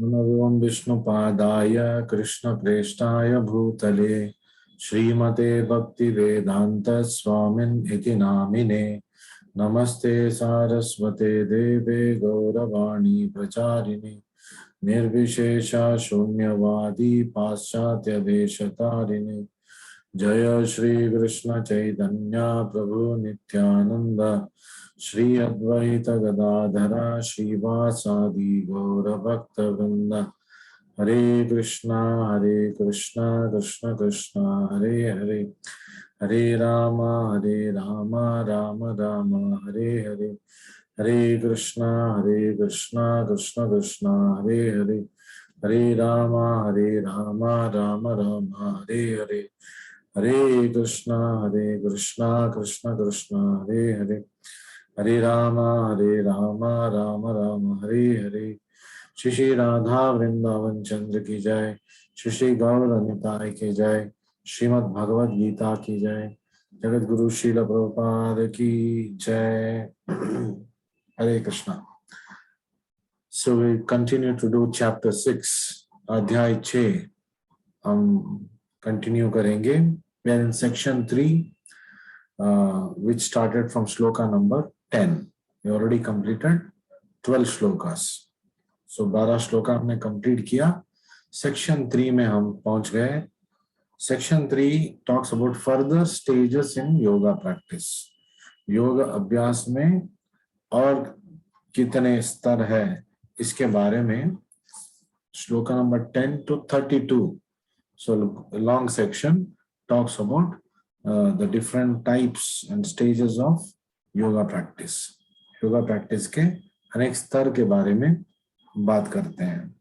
नमो विष्णुपादाय कृष्णप्रेष्ठाय भूतले श्रीमते भक्तिवेदांत स्वामिन् इति नामिने नमस्ते सारस्वते देवे गौरवाणी प्रचारिणे निर्विशेषा शून्यवादी पाश्चात्य देशतारिणे जय श्री कृष्ण चैतन्य प्रभु नित्यानंद श्री अद्वैत गदाधर श्रीवासादि गौर भक्त वृंद हरे कृष्णा कृष्ण कृष्ण हरे हरे हरे राम राम राम हरे हरे हरे कृष्णा कृष्ण कृष्ण हरे हरे हरे राम राम राम हरे हरे हरे कृष्णा कृष्ण कृष्ण हरे हरे हरे राम राम राम हरे हरे श्री श्री राधा वृंदावन चंद्र की जय, श्री श्री गौर निताय की जय, श्रीमद् भगवद गीता की जय, जगत गुरु श्रील प्रभुपाद की जय। हरे Krishna. So we continue to do chapter 6, अध्याय 6 हम continue करेंगे। We are in section 3, which started from shloka number 10. We already completed 12 shlokas. So 12 shloka हमने कंप्लीट किया। सेक्शन 3 में हम पहुंच गए। Section 3 talks about further stages in yoga practice. योग अभ्यास में और कितने स्तर है इसके बारे में shloka number 10 to 32. So long section talks about the different types and stages of yoga practice. Yoga practice के अनेक स्तर के बारे में बात करते हैं।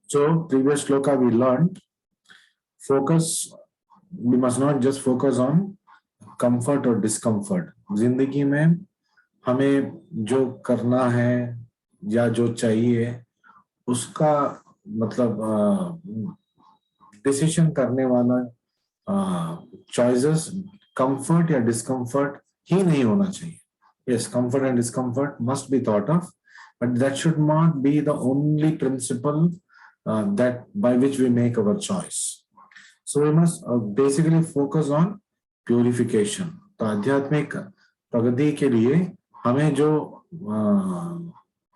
So previous shloka we learned we must not just focus on comfort or discomfort. जिंदगी में हमें जो करना है या जो चाहिए उसका मतलब डिसीजन करने वाला चॉइसेस कंफर्ट या डिस्कम्फर्ट ही नहीं होना चाहिए। Yes, comfort and discomfort must be thought of, but that should not be the only principle that by which we make our choice. So we must basically focus on purification. तो आध्यात्मिक प्रगति के लिए हमें जो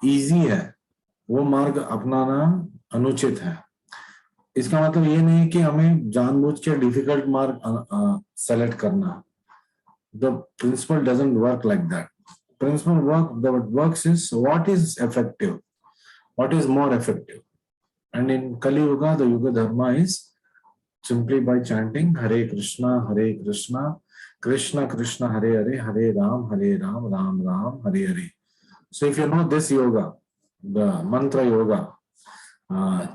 easy है वो मार्ग अपनाना अनुचित है। इसका मतलब ये नहीं कि हमें जानबूझ के डिफिकल्ट मार्ग सेलेक्ट करना। The principle doesn't work like that. Principle works is what is effective, what is more effective. And in Kali Yuga, the Yuga Dharma is simply by chanting Hare Krishna, Krishna Krishna, Hare Hare, Hare Ram, Ram Ram, Hare Hare. So if you know this yoga, the mantra yoga,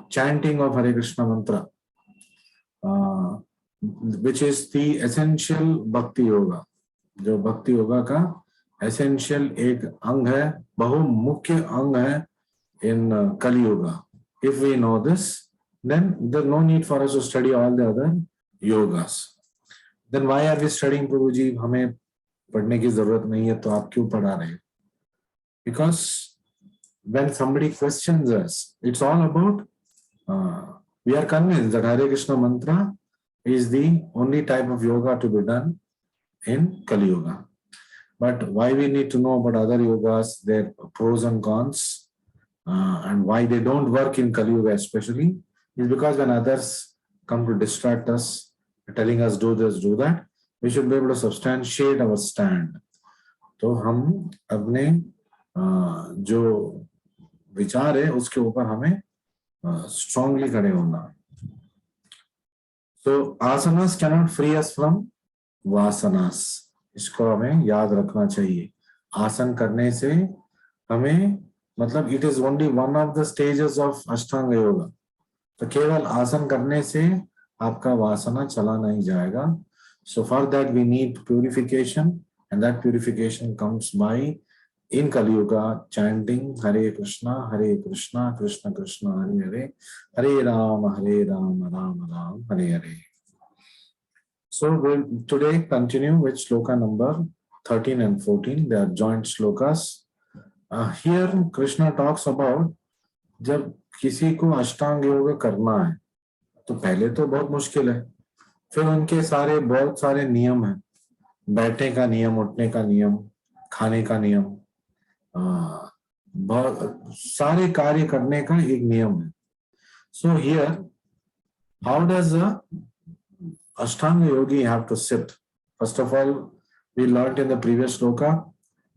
chanting of Hare Krishna mantra, which is the essential bhakti yoga, जो भक्ति योगा का essential एक अंग है, बहुमुख्य अंग है इन कली yoga. If we know this, then there's no need for us to study all the other yogas. Then why are we studying, प्रभु जी? हमें पढ़ने की जरूरत नहीं है तो आप क्यों पढ़ा रहे? Because when somebody questions us, it's all about we are convinced that Hare Krishna mantra is the only type of yoga to be done in Kali Yuga. But why we need to know about other yogas, their pros and cons, and why they don't work in Kali Yuga especially, is because when others come to distract us, telling us do this, do that, we should be able to substantiate our stand. तो हम अपने जो विचार है उसके ऊपर हमें strongly खड़े होना। So asanas cannot free us from वासनास, इसको हमें याद रखना चाहिए। आसन करने से हमें मतलब it is only one of the stages of अष्टांग योगा। तो केवल आसन करने से आपका वासना चला नहीं जाएगा। So for that we need purification, and that purification comes by in Kaliyuga chanting Hare Krishna Krishna Krishna Hare Hare, Hare Ram Ram Ram Hare Hare. So we'll today continue with shloka number 13 and 14. They are joint shlokas. Here Krishna talks about जब किसी को अष्टांग योग करना है तो पहले तो बहुत मुश्किल है, फिर उनके बहुत सारे नियम हैं, बैठने का नियम, उठने का नियम, खाने का नियम, बहुत सारे कार्य करने का एक नियम है. So here how does Ashtanga yogi have to sit? First of all, we learnt in the previous sloka,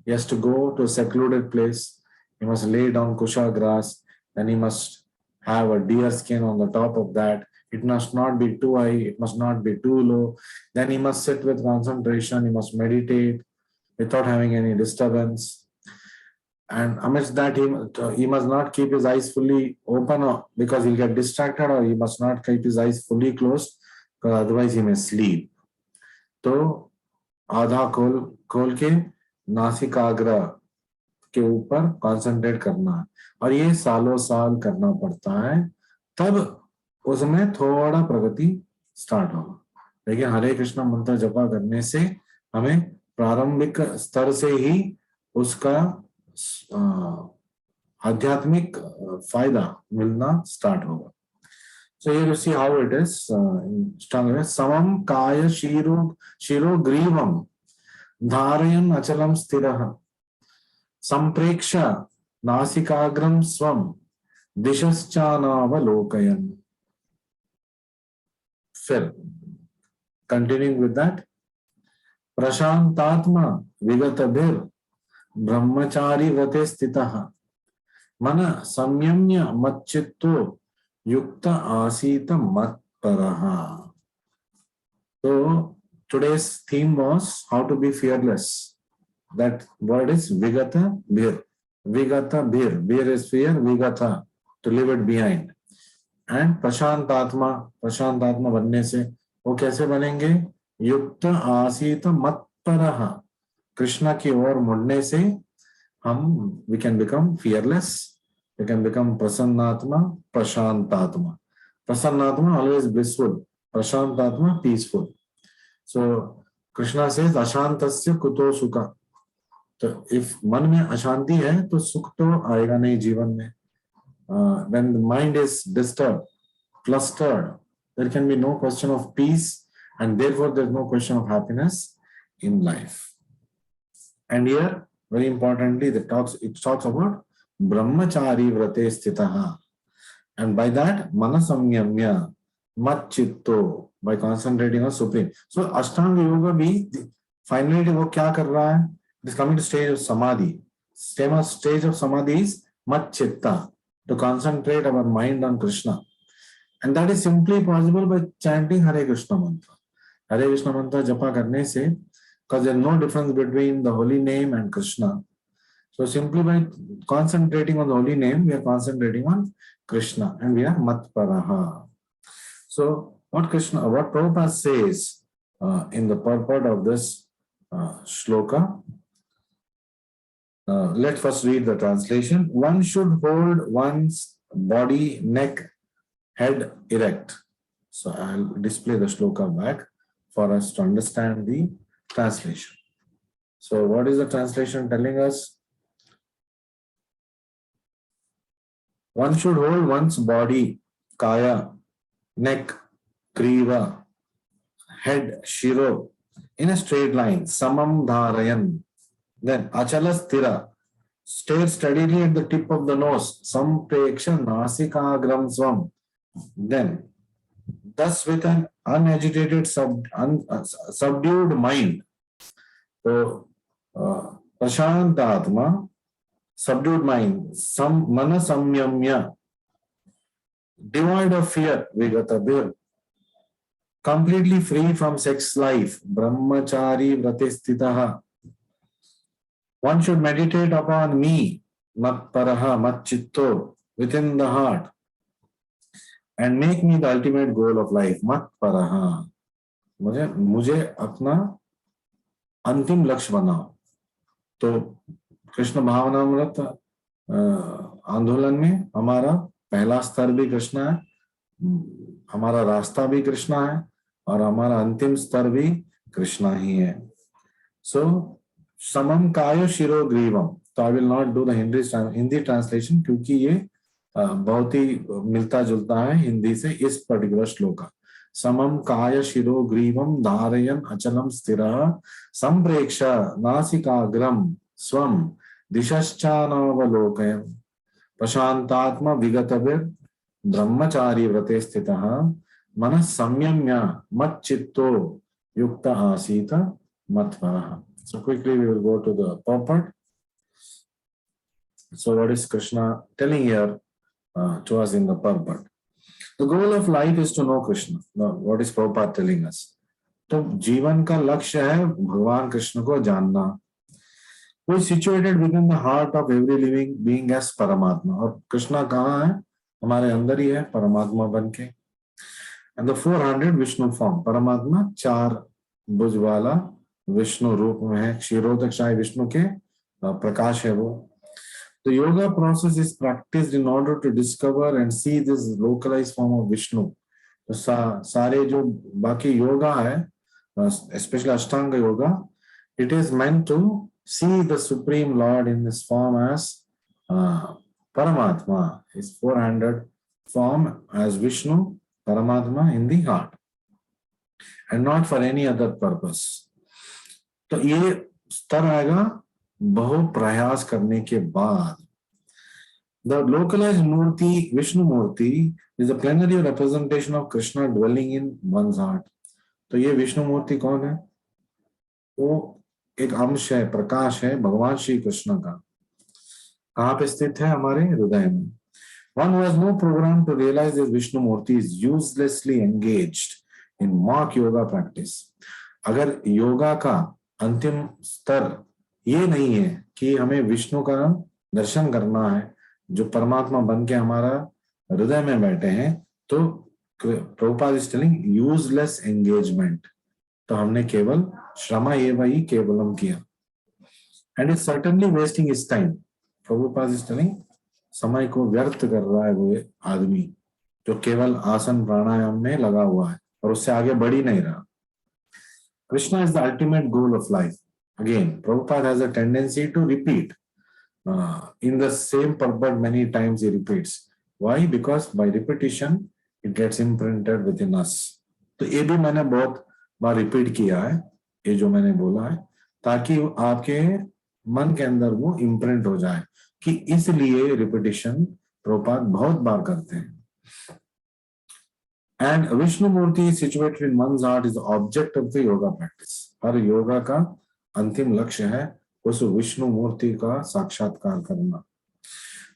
he has to go to a secluded place. He must lay down kusha grass, then he must have a deer skin on the top of that. It must not be too high, it must not be too low. Then he must sit with concentration, he must meditate without having any disturbance. And amidst that, he must not keep his eyes fully open because he'll get distracted, or he must not keep his eyes fully closed because otherwise he may sleep. तो आधा खोल के नासिकाग्र के ऊपर concentrate करना है, और ये सालों साल करना पड़ता है, तब उसमें थोड़ा प्रगति स्टार्ट होगा. लेकिन हरे कृष्ण मंत्र जपा करने से हमें प्रारंभिक स्तर से ही उसका आध्यात्मिक फायदा मिलना स्टार्ट होगा. So here you see how it is. Samam kaya shiro grivam dharayan achalam sthirah sampreksha nasikagram swam dishaschanavalokayan. फिर continuing with that, prashantatma vigatabhir brahmachari vrate sthitah mana samyamya matchitto युक्त आसीत मत परहा. So today's theme was how to be fearless. That word is vigata bhir. Vigata bhir. Bhir is fear, vigata, to leave it behind. And prashantatma बनने से वो कैसे बनेंगे? युक्त आसीत मत परहा. कृष्णा की ओर मुड़ने से हम we can become fearless. You can become prasannatma, prashantatma. Prasannatma always blissful, prashantatma peaceful. So Krishna says ashantasya kuto sukha. So if मन में अशांति है तो सुख तो आएगा नहीं जीवन में. When the mind is disturbed, clustered, there can be no question of peace, and therefore there is no question of happiness in life. And here, very importantly, it talks about brahmachari vrate sthitaha, and by that manasamyamya matchitto, by concentrating on supreme. So ashtanga yoga bhi finally वो क्या कर रहा है? It is coming to stage of samadhi. Stage of samadhi is matchitta, to concentrate our mind on Krishna, and that is simply possible by chanting Hare Krishna mantra. Hare Krishna mantra japa करने से, because there is no difference between the holy name and Krishna. So simply by concentrating on the holy name, we are concentrating on Krishna, and we are matparaha. So what Prabhupada says in the purport of this shloka, let's first read the translation. One should hold one's body, neck, head erect. So I'll display the shloka back for us to understand the translation. So what is the translation telling us? One should hold one's body, kaya, neck, griva, head, shiro, in a straight line, samam dharayan. Then achala sthira, stare steadily at the tip of the nose, sampreksha nasikagram svam. Then, thus with an unagitated, subdued mind. So, prashantatma, subdued mind, mana samyamya, devoid of fear, vigatabhir, completely free from sex life, brahmachari vrate sthitaha. One should meditate upon me, mat paraha, mat chitto, within the heart, and make me the ultimate goal of life, mat paraha. मुझे अपना अंतिम लक्ष्य बनाओ. तो कृष्ण भावनामृत आंदोलन में हमारा पहला स्तर भी कृष्ण है, हमारा रास्ता भी कृष्ण है, और हमारा अंतिम स्तर भी कृष्ण ही है. सो समम काय शिरो ग्रीवम. तो I will not do the Hindi translation क्योंकि ये बहुत ही मिलता जुलता है हिंदी से इस पर्टिकुलर श्लोक का। समम काय शिरो ग्रीवम धारयन अचलम स्थिरः संप्रेक्ष नासिकाग्रम स्वम दिशश्चानवलोकयन् प्रशांतात्मा विगतभिर ब्रह्मचारी व्रते स्थितः मनः संयम्य मच्चित्तो युक्त आसीत मत्परः. So quickly we will go to the purport. So what is Krishna telling here to us in the purport? The goal of life is to know Krishna. Now, what is Prabhupada telling us? तो जीवन का लक्ष्य है भगवान कृष्ण को जानना. वो situated within the heart of every living being as परमात्मा. और कृष्णा कहाँ है? हमारे अंदर ही है परमात्मा बन के. And the 400 Vishnu form. परमात्मा 4 भुज वाला विष्णु रूप में है. क्षीरोदकशाही विष्णु के प्रकाश है वो. The yoga process is practiced in order to discover and see this localized form of Vishnu. तो सारे जो बाकी योगा है, especially Ashtanga yoga, it is meant to see the Supreme Lord in this form as Paramatma, his 400 form as Vishnu, Paramatma in the heart, and not for any other purpose. तो ये स्तर आएगा बहु प्रयास करने के बाद. The localized Murti, Vishnu Murti, is a plenary representation of Krishna dwelling in one's heart. तो ये विष्णु मूर्ति कौन है? वो एक अंश है, प्रकाश है भगवान श्री कृष्ण का. कहाँ पे स्थित है? हमारे हृदय में. One who has no program to realize this Vishnu Murti is uselessly engaged in mock yoga practice. अगर योगा का अंतिम स्तर ये नहीं है कि हमें विष्णु का दर्शन करना है जो परमात्मा बन के हमारा हृदय में बैठे हैं, तो Prabhupada is telling useless engagement. तो हमने केवल श्रमा एव ही केवलम किया. And is certainly wasting is time. Prabhupada is telling समय को व्यर्थ कर रहा है वो आदमी जो केवल आसन प्राणायाम में लगा हुआ है और उससे आगे बढ़ ही नहीं रहा. Krishna is the ultimate goal of life. Again, Prabhupada has a tendency to repeat in the same purport many times. He repeats. Why? Because by repetition it gets imprinted within us. तो ये भी मैंने बहुत बार रिपीट किया है ये जो मैंने बोला है, ताकि आपके मन के अंदर वो इम्प्रिंट हो जाए कि इसलिए रिपीटिशन प्रभुपाद बहुत बार करते हैं. And Vishnu Murti situated in one's heart is the object of the yoga practice. हर योगा का अंतिम लक्ष्य है उस विष्णु मूर्ति का साक्षात्कार करना.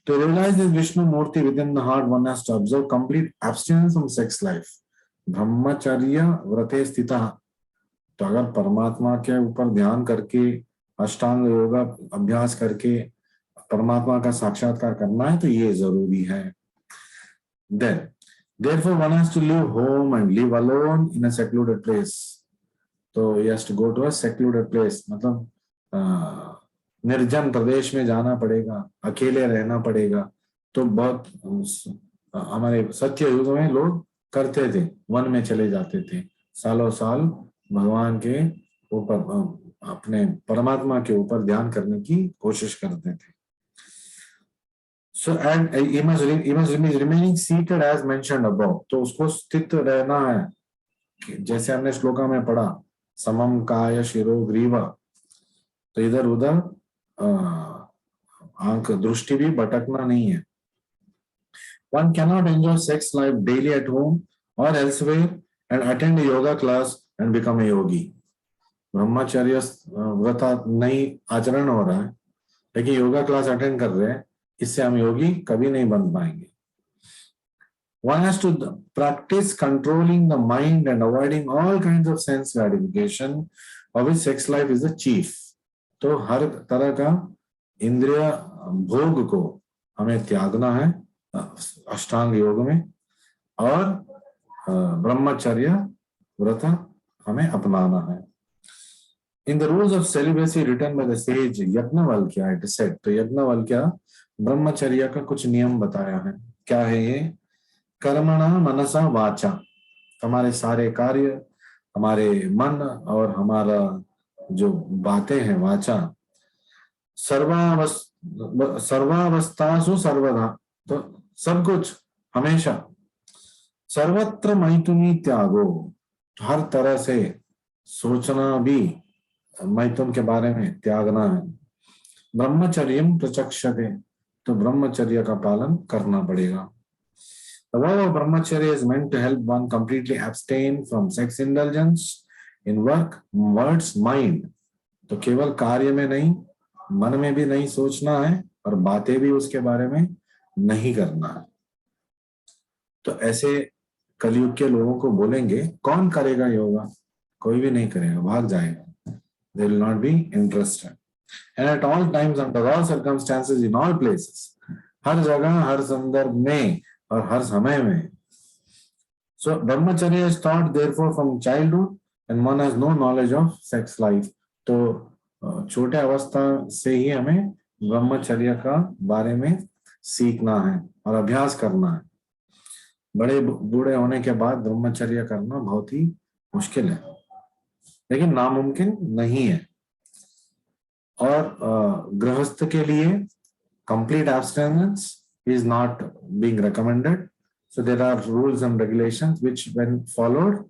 To realize this Vishnu Murti within the heart, one has to observe complete abstinence from sex life. ब्रह्मचर्य व्रते स्थितः. तो अगर परमात्मा के ऊपर ध्यान करके अष्टांग योगा अभ्यास करके परमात्मा का साक्षात्कार करना है तो ये जरूरी है. Then, therefore, one has to leave home and live alone in a secluded place. तो he has to go to a secluded place. मतलब निर्जन प्रदेश में जाना पड़ेगा, अकेले रहना पड़ेगा. तो बहुत हमारे सत्य युग में लोग करते थे, वन में चले जाते थे, सालों साल भगवान के ऊपर अपने परमात्मा के ऊपर ध्यान करने की कोशिश करते थे. So and he must be remaining seated as mentioned above. तो उसको स्थित रहना है जैसे हमने श्लोका में पढ़ा, समम काय शिरो ग्रीवा. तो इधर उधर आंख दृष्टि भी भटकना नहीं है. One cannot enjoy sex life daily at home or elsewhere and attend a yoga class and become a yogi. ब्रह्मचर्य व्रत नहीं आचरण हो रहा है लेकिन योगा क्लास अटेंड कर रहे हैं, इससे हम योगी कभी नहीं बन पाएंगे. One has to practice controlling the mind and avoiding all kinds of sense gratification, of which sex life is the chief. तो हर तरह का इंद्रिय भोग को हमें त्यागना है अष्टांग योग में, और ब्रह्मचर्य व्रत हमें अपनाना है. In the rules of celibacy written by the sage Yajnavalkya, it is said. तो यज्ञवल्क्य ब्रह्मचर्य का कुछ नियम बताया है. क्या है ये? कर्मणा मनसा वाचा. हमारे सारे कार्य, हमारे मन और हमारा जो बातें हैं वाचा, सर्वावस्थासु सर्वदा. तो सब कुछ हमेशा। सर्वत्र मैथुनी त्यागो, हर तरह से सोचना भी मैथुन के बारे में त्यागना है। ब्रह्मचर्यम प्रचक्षते, तो ब्रह्मचर्य का पालन करना पड़ेगा। The vow of brahmacharya is meant to help one completely abstain from sex indulgence in work, words, mind. तो केवल कार्य में नहीं, मन में भी नहीं सोचना है और बातें भी उसके बारे में नहीं करना है। तो ऐसे कलयुग के लोगों को बोलेंगे कौन करेगा योगा? कोई भी नहीं करेगा, भाग जाएगा। They will not be interested. And at all times, under all circumstances, in all places, हर जगह, हर संदर्भ में और हर समय में। So brahmacharya is taught therefore from childhood and one has no knowledge of sex life. तो छोटे अवस्था से ही हमें ब्रह्मचर्य का बारे में सीखना है और अभ्यास करना है। बड़े बूढ़े होने के बाद ब्रह्मचर्य करना बहुत ही मुश्किल है, लेकिन नामुमकिन नहीं है। और गृहस्थ के लिए complete abstinence is not being recommended. So there are rules and regulations which, when followed,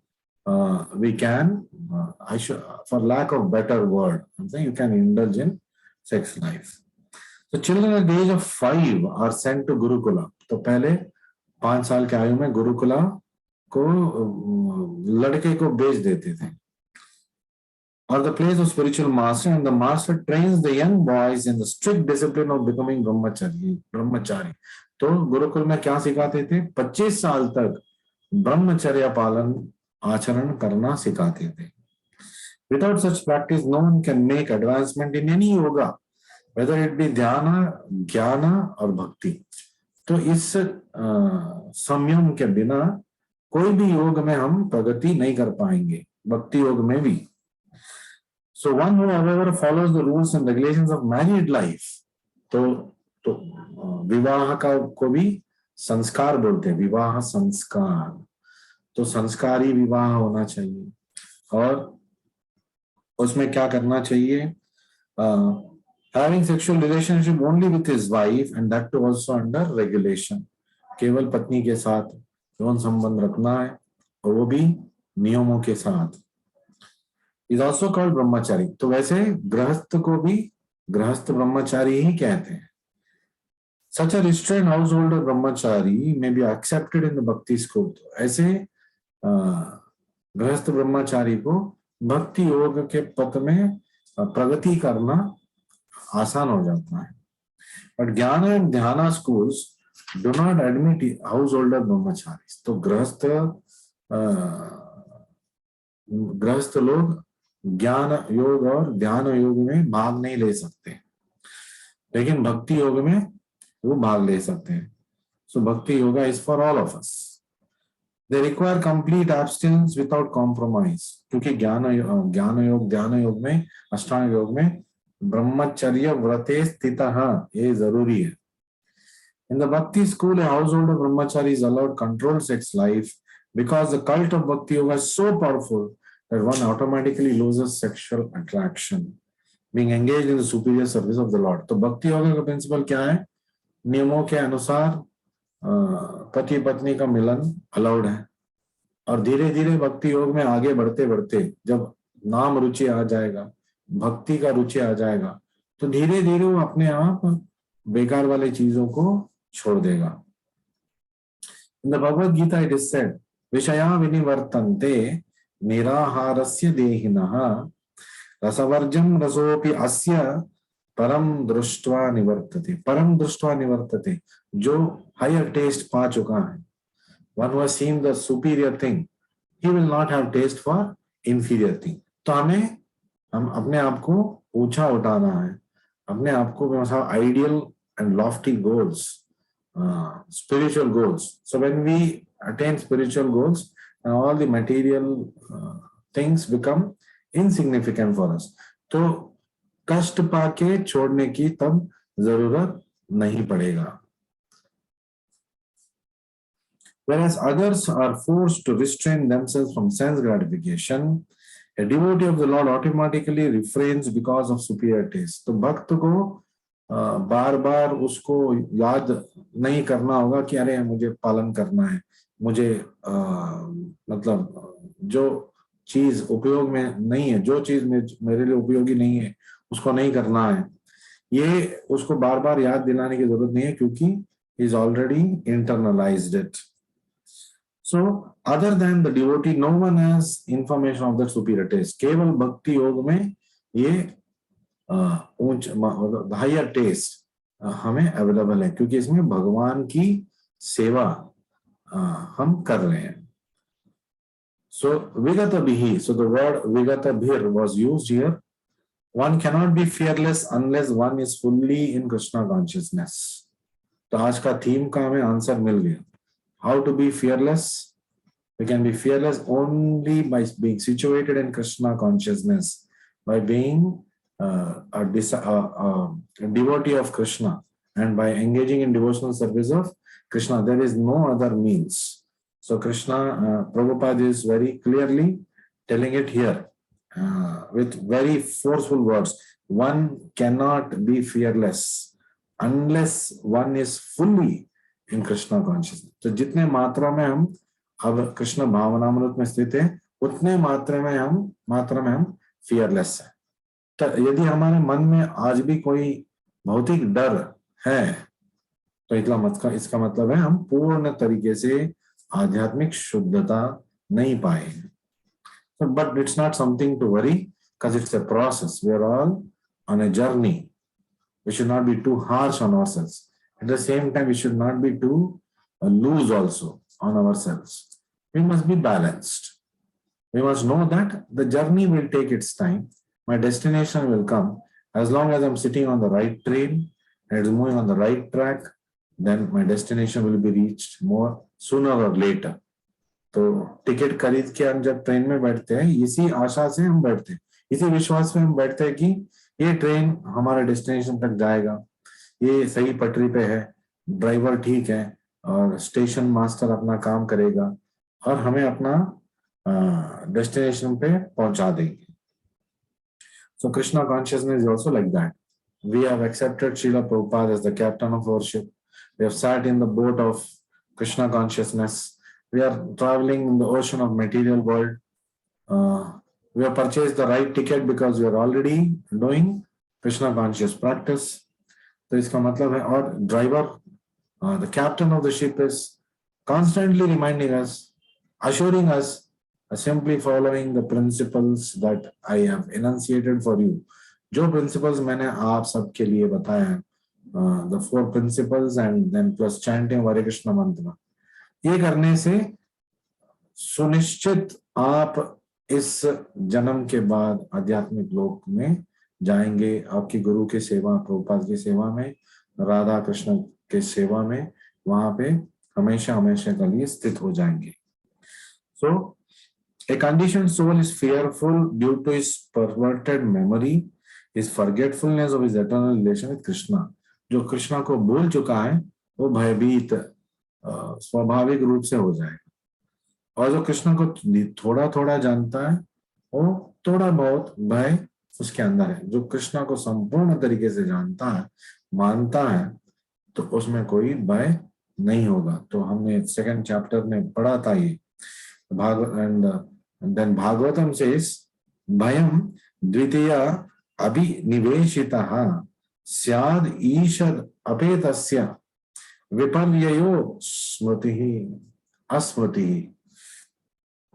we can, for lack of better word, I'm saying you can indulge in sex life. So children at the age of 5 are sent to Gurukula. तो पहले 5 साल के आयु में गुरुकुला को लड़के को भेज देते थे, or the place of spiritual master, and the master trains the young boys in the strict discipline of becoming brahmachari. तो गुरुकुल में क्या सिखाते थे? 25 साल तक ब्रह्मचर्य पालन आचरण करना सिखाते थे। Without such practice, no one can make advancement in any yoga, whether it be ध्यान, ज्ञान और भक्ति। तो इस संयम के बिना कोई भी योग में हम प्रगति नहीं कर पाएंगे, भक्ति योग में भी। So one who, however, follows the rules and regulations of married life, तो विवाह का को भी संस्कार बोलते हैं, विवाह संस्कार। तो संस्कारी विवाह होना चाहिए और उसमें क्या करना चाहिए? Having sexual relationship only with his wife and that too also under regulation. केवल पत्नी के साथ यौन संबंध रखना है और वो भी नियमों के साथ। Is also called ब्रह्मचारी। तो वैसे गृहस्थ को भी गृहस्थ ब्रह्मचारी ही कहते हैं। Such a restrained householder brahmachari may be accepted in the bhakti school. ऐसे गृहस्थ ब्रह्मचारी को भक्ति योग के पथ में प्रगति करना आसान हो जाता है। But ज्ञान एंड ध्यान schools do not admit householder brahmacharis. तो गृहस्थ लोग ज्ञान योग और ध्यान योग में भाग नहीं ले सकते, लेकिन भक्ति योग में वो भाग ले सकते हैं। So भक्ति yoga is for all of us. They require complete abstinence without compromise. क्योंकि ज्ञान योग ध्यान योग में अष्टांग योग में ब्रह्मचर्य व्रते स्थितः ये जरूरी है। In the bhakti school, a householder brahmachari is allowed controlled sex life because the cult of bhakti yoga is so powerful that one automatically loses sexual attraction, being engaged in the superior service of the Lord. तो भक्ति योगा का principal क्या है? नियमों के अनुसार पति पत्नी का मिलन अलाउड है और धीरे धीरे भक्ति योग में आगे बढ़ते बढ़ते जब नाम रुचि आ जाएगा, भक्ति का रुचि आ जाएगा, तो धीरे धीरे वो अपने आप बेकार वाले चीजों को छोड़ देगा। In the Bhagavad Gita it is said, विषया विनिवर्तन्ते निराहारस्य देहिनः रसवर्जं रसोपि अस्य परम दृष्ट्वा निवर्तते। परम दृष्ट्वा निवर्तते, जो हायर टेस्ट पा चुका है, one who has seen the superior thing, he will not have taste for inferior thing. तो हम अपने आप को ऊंचा उठाना है, अपने आप को ideal and lofty goals, spiritual goals. So when we attain spiritual goals, all the material things become insignificant for us. तो कष्ट पाके छोड़ने की तब जरूरत नहीं पड़ेगा। Whereas others are forced to restrain themselves from sense gratification, a devotee of the Lord automatically refrains because of superior taste. तो भक्त को बार बार उसको याद नहीं करना होगा कि अरे मुझे पालन करना है, मुझे मतलब जो चीज उपयोग में नहीं है, जो चीज मेरे लिए उपयोगी नहीं है उसको नहीं करना है, ये उसको बार बार याद दिलाने की जरूरत नहीं है, क्योंकि is already internalised it. So other than the devotee, no one has information of that superior taste. केवल भक्ति योग में ये ऊंच हायर टेस्ट हमें अवेलेबल है, क्योंकि इसमें भगवान की सेवा हम कर रहे हैं. So vigata bihi, so the word vigata bhir was used here. One cannot be fearless unless one is fully in Krishna consciousness. तो आज का थीम का हमें आंसर मिल गया. How to be fearless? We can be fearless only by being situated in Krishna consciousness, by being a devotee of Krishna, and by engaging in devotional service of Krishna. There is no other means. So Krishna, Prabhupada is very clearly telling it here with very forceful words. One cannot be fearless unless one is fully in Krishna consciousness. So जितने मात्रा में हम अब कृष्ण भावनामृत में स्थित है, उतने मात्रा में हम फियरलेस है. तो यदि हमारे मन में आज भी कोई भौतिक डर है, तो इसका मतलब है हम पूर्ण तरीके से आध्यात्मिक शुद्धता नहीं पाए. But it's not something to worry, because it's a process. We are all on a journey. We should not be too harsh on ourselves. At the same time we should not be too loose also on ourselves. We must be balanced. We must know that the journey will take its time. My destination will come. As long as I'm sitting on the right train and it's moving on the right track, then my destination will be reached more sooner or later. तो ticket खरीद के हम जब train में बैठते हैं, इसी आशा से हम बैठते हैं, इसी विश्वास में हम बैठते हैं कि ये ट्रेन हमारे डेस्टिनेशन तक जाएगा, ये सही पटरी पे है, ड्राइवर ठीक है और स्टेशन मास्टर अपना काम करेगा और हमें अपना डेस्टिनेशन पे पहुंचा देंगे. So Krishna consciousness is also like that. We have accepted Srila Prabhupada as the captain of worship. We have sat in the boat of Krishna consciousness. We are traveling in the ocean of material world. We have purchased the right ticket because we are already doing Krishna conscious practice. तो इसका मतलब है, और driver the captain of the ship is constantly reminding us, assuring us, simply following the principles that I have enunciated for you. जो principles मैंने आप सबके लिए बताया है, the 4 principles and then plus chanting Hare Krishna mantra, ये करने से सुनिश्चित आप इस जन्म के बाद आध्यात्मिक लोक में जाएंगे. आपकी गुरु की सेवा, प्रभुपाद की सेवा में, राधा कृष्ण के सेवा में, वहां पे हमेशा हमेशा के लिए स्थित हो जाएंगे. So a conditioned soul is fearful due to his perverted memory, his forgetfulness of his eternal relation with Krishna. जो कृष्णा को भूल चुका है वो भयभीत स्वाभाविक रूप से हो जाएगा, और जो कृष्ण को थोड़ा थोड़ा जानता है वो थोड़ा बहुत भय उसके अंदर है. जो कृष्णा को संपूर्ण तरीके से जानता है, मानता है, तो उसमें कोई भय नहीं होगा. तो हमने 2nd चैप्टर में पढ़ा था ये then Bhagavatam says Bhayam Dvitiya Abhiniveshitaha Syad Ishad Apetasya Viparyayo Smritihi Asmritihi.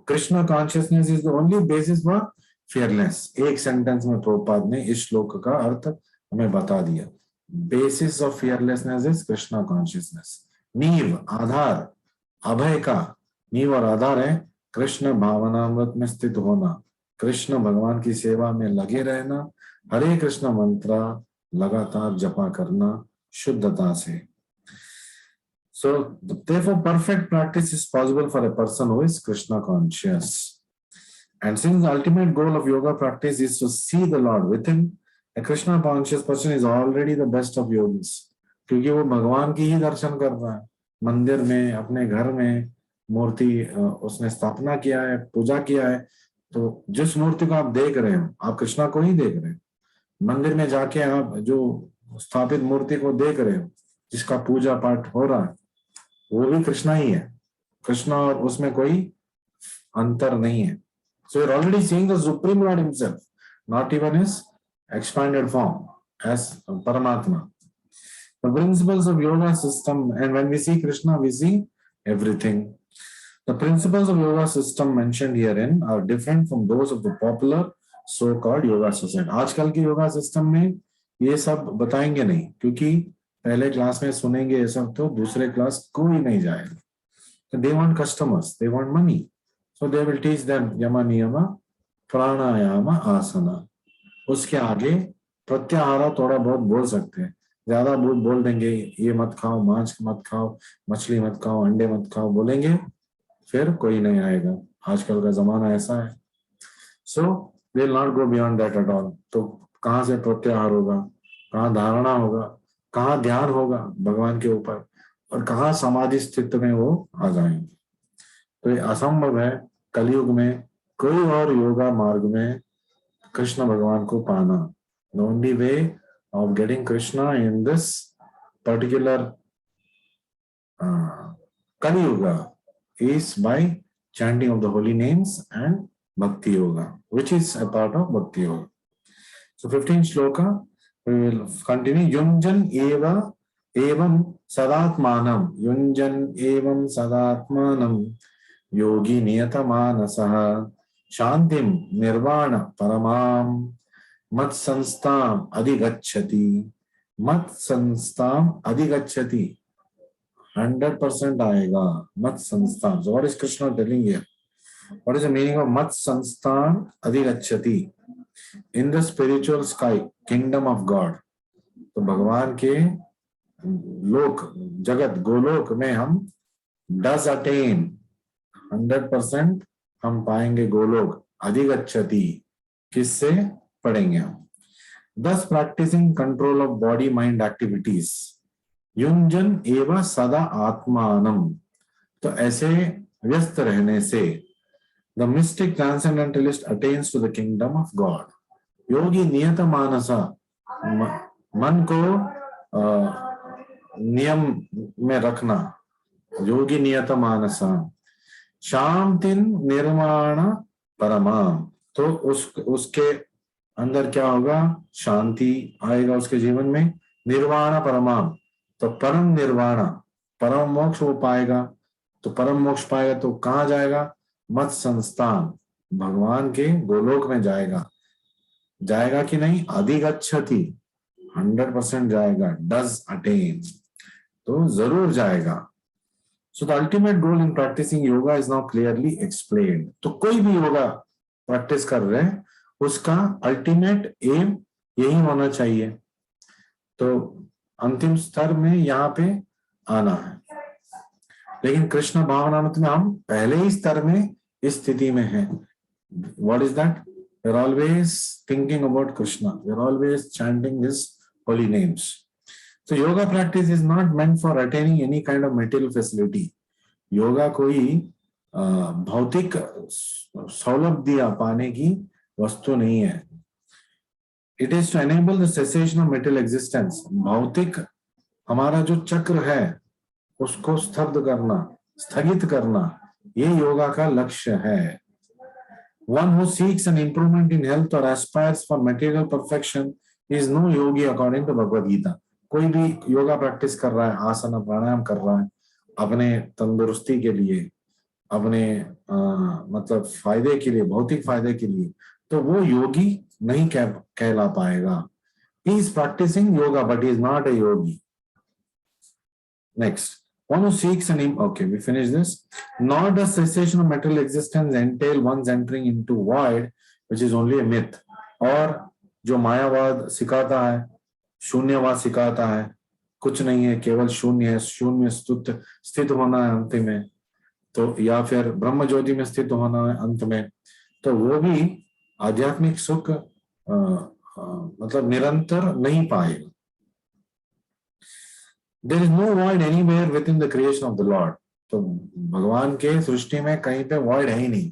Krishna consciousness is the only basis for fearless. एक सेंटेंस में प्रभुपाद ने इस श्लोक का अर्थ हमें बता दिया. Basis of fearlessness is Krishna consciousness. नींव, आधार, अभय का नींव और आधार है कृष्ण भावनामृत में स्थित होना, कृष्ण भगवान की सेवा में लगे रहना, हरे कृष्ण मंत्र लगातार जपा करना शुद्धता से. So therefore perfect practice is possible for a person who is Krishna conscious. And since the ultimate goal of yoga practice is to see the Lord within, a Krishna conscious person is already the best of yogis. क्योंकि वो भगवान की ही दर्शन कर रहा है. मंदिर में, अपने घर में मूर्ति उसने स्थापना किया है, पूजा किया है, तो जिस मूर्ति को आप देख रहे हो आप कृष्णा को ही देख रहे हो. मंदिर में जाके आप जो स्थापित मूर्ति को देख रहे हो जिसका पूजा पाठ हो रहा है वो भी कृष्णा ही है, कृष्णा और उसमें कोई अंतर नहीं है. So you're already seeing the Supreme Lord himself, not even his expanded form as Paramatma. The principles of yoga system, and when we see Krishna, we see everything. The principles of yoga system mentioned herein are different from those of the popular so-called yoga society. आजकल के yoga system में ये सब बताएंगे नहीं, क्योंकि पहले class में सुनेंगे ये सब तो दूसरे क्लास कोई नहीं जाएगा. They want customers, they want money. So they will teach them yama niyama, pranayama, asana. उसके आगे प्रत्याहार थोड़ा बहुत बोल सकते हैं, ज्यादा बोल देंगे ये मत खाओ, मांस मत खाओ, मछली मत खाओ, अंडे मत खाओ बोलेंगे, फिर कोई नहीं आएगा. आजकल का जमाना ऐसा है. So they will not go beyond that at all. तो कहाँ से प्रत्याहार होगा, कहाँ धारणा होगा, कहाँ ध्यान होगा भगवान के ऊपर, और कहाँ समाधि स्थिति में वो आ जाएंगे. तो ये असंभव है कलयुग में कोई और योगा मार्ग में कृष्ण भगवान को पाना. The only way of getting Krishna in this particular Kalyuga is by chanting of the holy names and bhakti yoga, which is a part of bhakti yoga. So 15th shloka, we will continue. Yunjan eva evam sadatmanam. Yunjan evam sadatmanam. Yogi niyata manasaha. Shantim nirvana paramam. Mat sanstam adhigacchati. Mat sanstam adhigacchati. 100% आएगा मत संस्थान. So what is Krishna telling here? What is the meaning of mat sanstan adhigacchati? In the spiritual sky, kingdom of God. तो भगवान के लोक जगत गोलोक में हम does attain 100% हम पाएंगे गोलोक. अधिगच्छति किससे पढ़ेंगे हम. Thus practicing control of body mind activities. युंजन एवं सदा आत्मानम. तो ऐसे व्यस्त रहने से the mystic transcendentalist attains to the kingdom of God. योगी नियत मानसा, मन को नियम में रखना. योगी नियत मानसा. शांतिन निर्माण परमाम. तो उसके अंदर क्या होगा, शांति आएगा उसके जीवन में. निर्वाण परमाम, तो परम निर्वाण, परम मोक्ष वो पाएगा. तो परम मोक्ष पाएगा तो कहाँ जाएगा, मत संस्थान, भगवान के गोलोक में जाएगा. जाएगा कि नहीं, अधिगच्छति 100% जाएगा. डज अटेन, तो जरूर जाएगा. So the ultimate goal in practising yoga is now clearly explained. तो कोई भी योगा प्रैक्टिस कर रहे हैं उसका अल्टीमेट एम यही होना चाहिए. तो अंतिम स्तर में यहाँ पे आना है. लेकिन कृष्ण भावनामृत में हम पहले ही स्तर में इस स्थिति में हैं. What is that? We're always thinking about Krishna. We're always chanting his holy names. So yoga practice is not meant for attaining any kind of material facility. Yoga कोई भौतिक सौलभ्य पाने की वस्तु नहीं है. It is to enable the cessation of material existence. भौतिक हमारा जो चक्र है उसको स्तब्ध करना, स्थगित करना, ये योगा का लक्ष्य है. One who seeks an improvement in health or aspires for material perfection is no yogi according to Bhagavad Gita. कोई भी योगा प्रैक्टिस कर रहा है, आसन प्राणायाम कर रहा है अपने तंदुरुस्ती के लिए, अपने मतलब फायदे के लिए, भौतिक फायदे के लिए, तो वो योगी नहीं कहला पाएगा. He is practicing yoga but he is not a yogi. Next, one who seeks an okay, we finish this. Nor does cessation of material existence entail one's entering into void, which is only a myth. और जो मायावाद सिखाता है, शून्यवाद सिखाता है, कुछ नहीं है, केवल शून्य है, शून्य स्थित होना है अंत में, तो या फिर ब्रह्म ज्योति में स्थित होना है अंत में, तो वो भी आध्यात्मिक सुख मतलब निरंतर नहीं पाएगा. There is no void anywhere within the creation of the Lord. तो भगवान के सृष्टि में कहीं पे void है ही नहीं.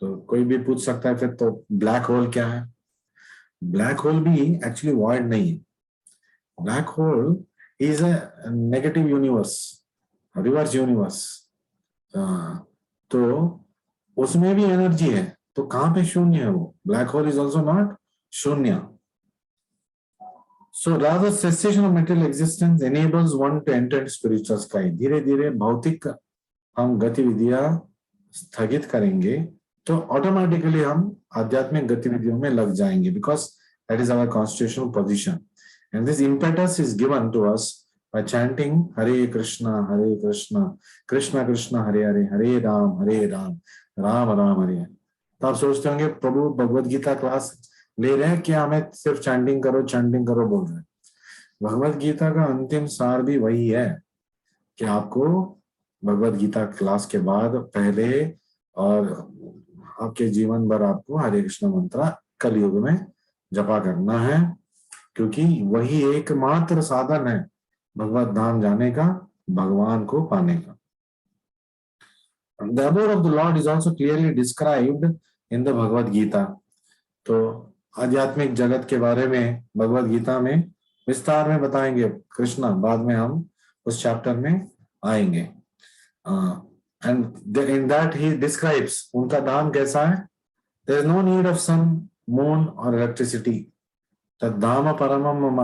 तो कोई भी पूछ सकता है फिर तो ब्लैक होल क्या है. ब्लैक होल भी एक्चुअली void नहीं है. Black hole is a negative universe, reverse universe. तो उसमें भी एनर्जी है, तो कहां पे शून्य है वो? Black hole is also not शून्य। So rather cessation of material existence enables one to enter into spiritual sky. धीरे धीरे भौतिक हम गतिविधियां स्थगित करेंगे तो ऑटोमेटिकली हम आध्यात्मिक गतिविधियों में लग जाएंगे, because that is our constitutional position and this impetus is given to us by chanting Hare Krishna Krishna Krishna Hare Hare Hare Ram Ram Ram Hare Hare। तो आप सोचते होंगे प्रभु भगवत गीता क्लास ले रहे हैं क्या, हमें सिर्फ चैंटिंग करो बोल रहे हैं। भगवत गीता का अंतिम सार भी वही है कि आपको भगवत गीता क्लास के बाद पहले और आपके जीवन भर आपको हरे कृष्ण मंत्र कलयुग में जपा करना है, क्योंकि वही एकमात्र साधन है भगवत धाम जाने का, भगवान को पाने का। The abode of the Lord is also clearly described in the Bhagavad Gita। तो आध्यात्मिक जगत के बारे में भगवत गीता में विस्तार में बताएंगे कृष्णा, बाद में हम उस चैप्टर में आएंगे। And in that he describes उनका धाम कैसा है। There is no need of sun, moon और इलेक्ट्रिसिटी। तद्धाम परमम मम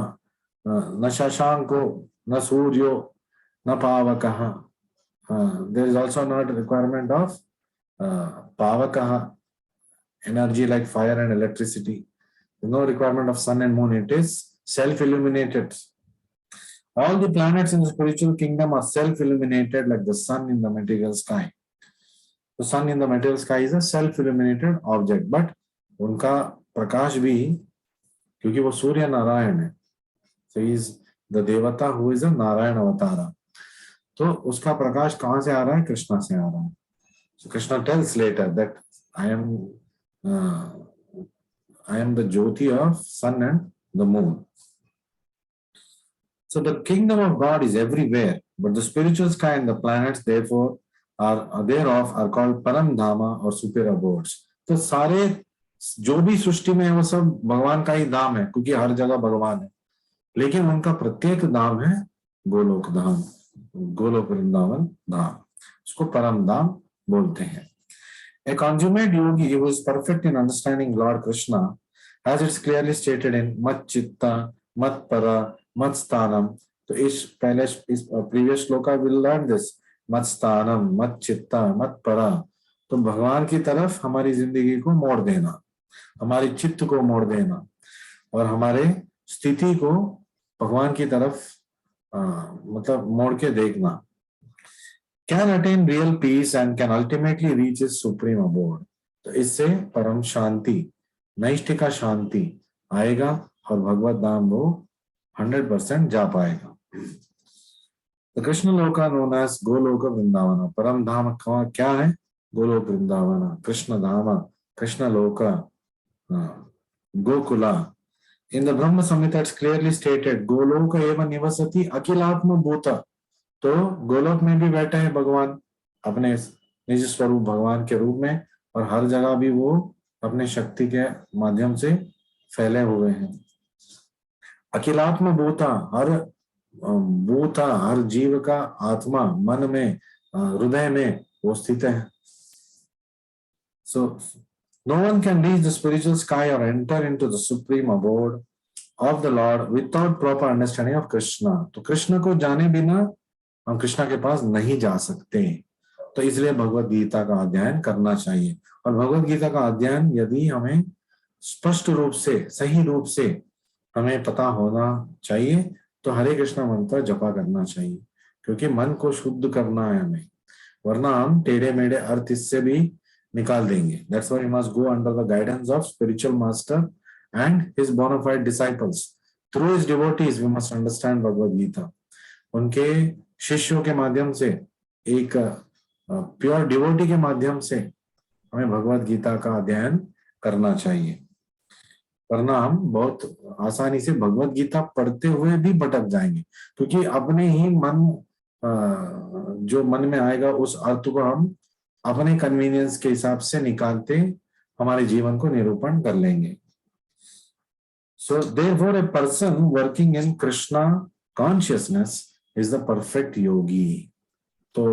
न शशांको न सूर्यो न पावकः। There is also not requirement of पावकः, energy like fire and electricity. There's no requirement of sun and moon. It is self-illuminated. All the planets in the spiritual kingdom are self-illuminated like the sun in the material sky. The sun in the material sky is a self-illuminated object, but उनका प्रकाश भी, क्योंकि वो सूर्य नारायण है, so he is the devata who is a Narayan अवतारा, तो उसका प्रकाश कहाँ से आ रहा है? कृष्णा से आ रहा है। So Krishna tells later that I am the Jyoti of sun and the moon. So the kingdom of God is everywhere, but the spiritual sky and the planets therefore are thereof are called Param Dhama or super abodes. तो सारे जो भी सृष्टि में है वो सब भगवान का ही धाम है, क्योंकि हर जगह भगवान है, लेकिन उनका प्रत्येक धाम है गोलोक धाम, गोलोक वृंदावन धाम, उसको परम धाम बोलते हैं। A consummate yogi who is perfect in understanding Lord Krishna, as it's clearly stated in Mat Chitta, Mat Para, Mat Sthanam. तो इस previous shloka we will learn this Mat Sthanam, Mat Chitta, Mat Para। तो भगवान की तरफ हमारी जिंदगी को मोड़ देना, हमारी चित्त को मोड़ देना और हमारे स्थिति को भगवान की तरफ मतलब मोड़ के देखना। Can attain real peace and can ultimately reach his supreme abode। तो इससे परम शांति, नैष्ठिका शांति आएगा और भगवत धाम वो 100% जा पाएगा। तो कृष्ण लोका known as गोलोक वृंदावन, परम धाम क्या है? गोलोक वृंदावन, कृष्ण धाम, कृष्ण लोका, Gokula. In the Brahma Samhita it's clearly stated Golok एव निवसति अखिलात्म भूत। तो गोलोक में भी बैठे हैं भगवान अपने निज स्वरूप भगवान के रूप में, और हर जगह भी वो अपने शक्ति के माध्यम से फैले हुए हैं। अखिलात्म भूता, हर भूता, हर जीव का आत्मा मन में, हृदय में वो स्थित है। So no one can reach the spiritual sky or enter into the supreme abode of the Lord without proper understanding of Krishna। तो कृष्ण को जाने बिना हम कृष्णा के पास नहीं जा सकते, तो इसलिए भगवत गीता का अध्ययन करना चाहिए। और भगवत गीता का अध्ययन यदि हमें स्पष्ट रूप से, सही रूप से हमें पता होना चाहिए, तो हरे कृष्ण मंत्र जपा करना चाहिए, क्योंकि मन को शुद्ध करना है हमें, वरना हम टेढ़े मेढ़े अर्थ इससे भी निकाल देंगे। That's why we must go under the guidance of spiritual master and his bona fide disciples. Through his devotees we must understand Bhagavad Gita। उनके शिष्यों के माध्यम से, एक प्योर डिवोटी के माध्यम से हमें भगवत गीता का अध्ययन करना चाहिए, वरना हम बहुत आसानी से भगवत गीता पढ़ते हुए भी भटक जाएंगे, क्योंकि अपने ही मन जो मन में आएगा उस अर्थ को हम अपने कन्वीनियंस के हिसाब से निकालते हमारे जीवन को निरूपण कर लेंगे। So therefore a person working in Krishna consciousness is the perfect yogi. तो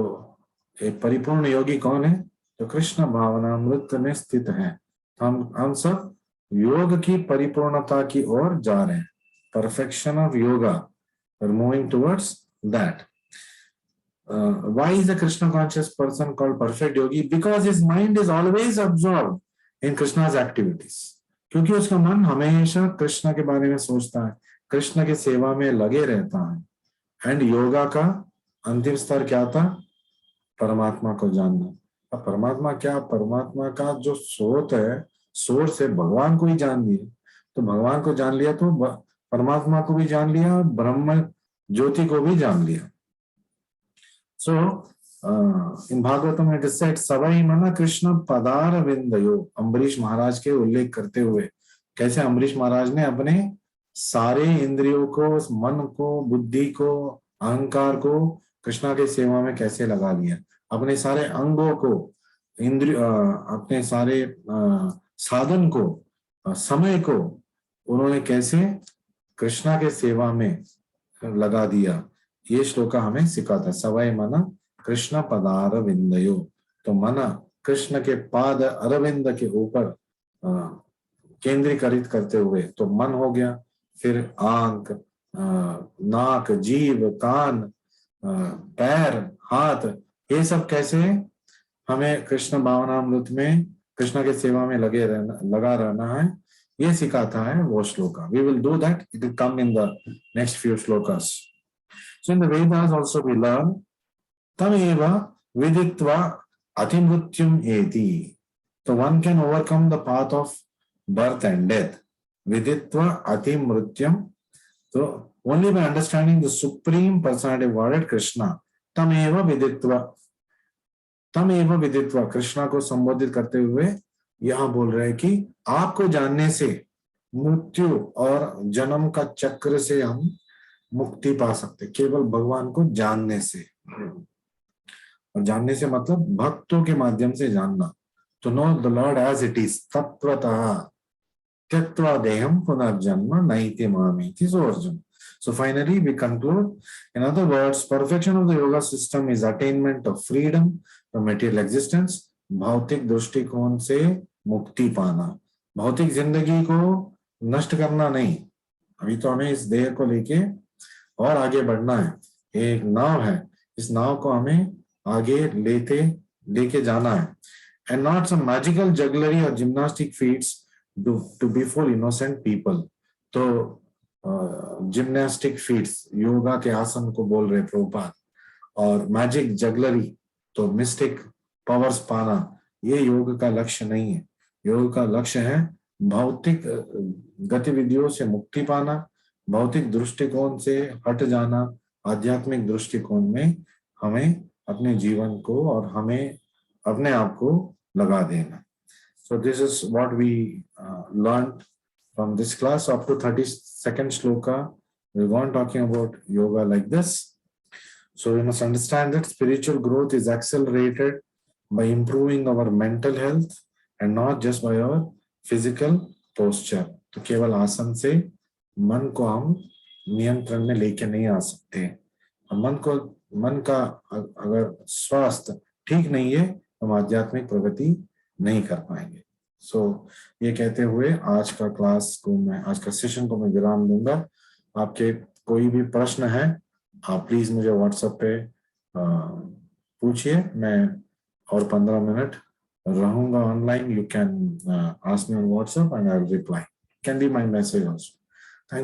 एक परिपूर्ण योगी कौन है? जो कृष्ण भावनामृत में स्थित है। हम सब योग की परिपूर्णता की ओर जा रहे हैं, perfection of yoga, we're moving towards that. Why is a Krishna conscious person called perfect yogi? Because his mind is always absorbed in Krishna's activities. क्योंकि उसका मन हमेशा कृष्ण के बारे में सोचता है, कृष्ण की सेवा में लगे रहता है। एंड योगा का अंतिम स्तर क्या था? परमात्मा को जानना। अब परमात्मा क्या? परमात्मा का जो स्रोत है, सोर्स है, भगवान को ही जान लिया। तो भगवान को जान लिया तो परमात्मा को भी जान लिया, ब्रह्म ज्योति को भी जान लिया। सो इन भागवतम इट इज सेड सवई मन कृष्ण पदार विंदयो। अम्बरीश महाराज के उल्लेख करते हुए कैसे अम्बरीश महाराज ने अपने सारे इंद्रियों को, मन को, बुद्धि को, अहंकार को कृष्णा के सेवा में कैसे लगा लिया, अपने सारे अंगों को, इंद्रिय, अपने सारे साधन को, समय को उन्होंने कैसे कृष्णा के सेवा में लगा दिया। ये श्लोक हमें सिखाता। सवय मन कृष्ण पदार विंदयो। तो मन कृष्ण के पाद अरविंद के ऊपर केंद्रीकृत करते हुए तो मन हो गया। फिर आंख, नाक, जीव, कान, पैर, हाथ, ये सब कैसे हमें कृष्ण भावनामृत में कृष्ण के सेवा में लगा रहना है, ये सिखाता है वो shloka. We will do that. It will come in the next few shlokas. So in the Vedas also we learn tameva viditva atimrutyum eti. So one can overcome the path of birth and death. Viditva atimrutyam. So only by understanding the supreme personality of Godhead Krishna. Tameva viditva. तमेव विदित्वा, कृष्णा को संबोधित करते हुए यहां बोल रहे हैं कि आपको जानने से मृत्यु और जन्म का चक्र से हम मुक्ति पा सकते, केवल भगवान को जानने से। और जानने से मतलब भक्तों के माध्यम से जानना। तो know the Lord as it is तत्वतः त्यक्त्वा देहं पुनर्जन्म नैति मामेति। सो Arjun, so finally we conclude, in other words, perfection of the yoga system is attainment of freedom from material existence, भौतिक दृष्टिकोण से मुक्ति पाना, भौतिक जिंदगी को नष्ट करना नहीं। अभी तो हमें इस देह को लेके और आगे बढ़ना है। एक नाव है, इस नाव को हमें आगे लेके जाना है। And not some magical jugglery or gymnastic feats to befall innocent people. तो जिम्नास्टिक फीट्स, योगा के आसन को बोल रहे प्रभुपाद, और मैजिक जगलरी तो मिस्टिक पावर्स पाना, ये योग का लक्ष्य नहीं है। योग का लक्ष्य है भौतिक गतिविधियों से मुक्ति पाना, भौतिक दृष्टिकोण से हट जाना, आध्यात्मिक दृष्टिकोण में हमें अपने जीवन को और हमें अपने आप को लगा देना। So this is what we learned from this class. Up to 32nd shloka, we'll go on talking about yoga like this. So we must understand that spiritual growth is accelerated by improving our mental health and not just by our physical posture. तो केवल आसन से मन को हम नियंत्रण में लेके नहीं आ सकते। मन का अगर स्वास्थ्य ठीक नहीं है, हम आध्यात्मिक प्रगति नहीं कर पाएंगे। सो ये कहते हुए आज का सेशन को मैं विराम दूंगा। आपके कोई भी प्रश्न है, आप प्लीज मुझे व्हाट्सएप पे पूछिए। मैं और 15 मिनट रहूंगा online. You can ask me on WhatsApp and I will reply. Can be my message also.